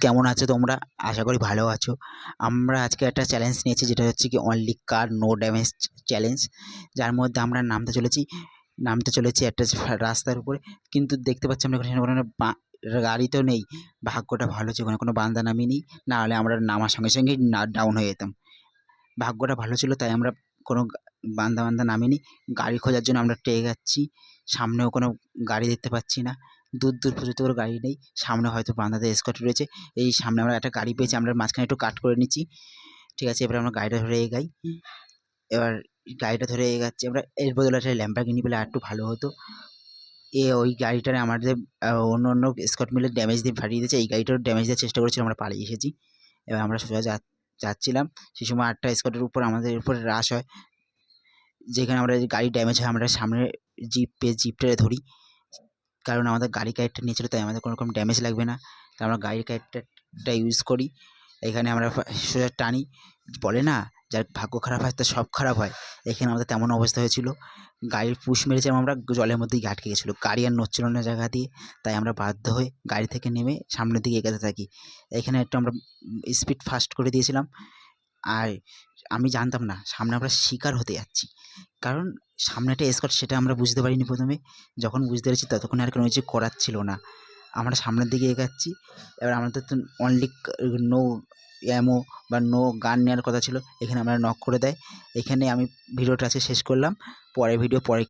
কেমন আছো তোমরা? আশা করি ভালো আছো। আমরা আজকে একটা চ্যালেঞ্জ নিয়েছি, যেটা হচ্ছে কি অনলি কার নো ড্যামেজ চ্যালেঞ্জ। যার মধ্যে আমরা নামতে চলেছি একটা রাস্তার উপরে। কিন্তু দেখতে পাচ্ছি আমরা এখানে কোনো গাড়ি তো নেই। ভাগ্যটা ভালো ছিল, ওখানে কোনো বান্দা নামিনি, না হলে আমরা নামার সঙ্গে সঙ্গেই ডাউন হয়ে যেতাম। ভাগ্যটা ভালো ছিল তাই আমরা কোনো বান্দা নামিনি। গাড়ি খোঁজার জন্য আমরা যাচ্ছি। সামনেও কোনো গাড়ি দেখতে পাচ্ছি না। দূর পর্যন্ত কোনো গাড়ি নেই। সামনে হয়তো বান্দাদের এসকর্ট রয়েছে। এই সামনে আমরা একটা গাড়ি পেয়েছি, আমরা মাঝখানে একটু কাট করে নিচ্ছি। ঠিক আছে, এবার আমরা গাড়িটা ধরে এগাই। এবার গাড়িটা ধরে এগাচ্ছি আমরা। এর বদলে একটা ল্যাম্বরগিনি পেলে আরেকটু ভালো হতো। ওই গাড়িটারে আমাদের অন্য এসকর্ট মিলে ড্যামেজ দিয়ে ফাটিয়ে দিয়েছে। এই গাড়িটারও ড্যামেজ দেওয়ার চেষ্টা করেছিল, আমরা পালিয়ে এসেছি। এবার আমরা সোজা যাচ্ছিলাম। সেই সময় আরেকটা এসকর্টের উপর আমাদের উপরে রাশ হয়। যেখানে আমরা গাড়ি ড্যামেজ হয়, আমরা সামনে জিপটারে ধরি, কারণ আমাদের গাড়ি ক্যারেক্টার নিয়েছিল, তাই আমাদের কোনো রকম ড্যামেজ লাগবে না। তাই আমরা গাড়ির ক্যারেক্টারটা ইউজ করি। এখানে আমরা সোজা টানি। বলে না, যার ভাগ্য খারাপ হয় তার সব খারাপ হয়। এখানে আমাদের তেমন অবস্থা হয়েছিল। গাড়ির পুশ মেরেছিলাম আমরা, জলের মধ্যেই আটকে গেছিলো। গাড়ি আর নড়ছিল না জায়গা দিয়ে। তাই আমরা বাধ্য হয়ে গাড়ি থেকে নেমে সামনের দিকে এগোতে থাকি। এখানে একটু আমরা স্পিড ফাস্ট করে দিয়েছিলাম। আর আমি জানতাম না সামনে আমরা শিকার হতে যাচ্ছি, কারণ সামনে একটা এসকর্ট, সেটা আমরা বুঝতে পারিনি প্রথমে। যখন বুঝতে পেরেছি ততক্ষণ আর কোনো কিছু করার ছিল না। আমরা সামনের দিকে এগাচ্ছি। এবার আমাদের তো অনলি নো অ্যামো বা নো গান নেওয়ার কথা ছিল। এখানে আমরা নক করে দেয়। এখানে আমি ভিডিওটা আজকে শেষ করলাম। পরের ভিডিও পরে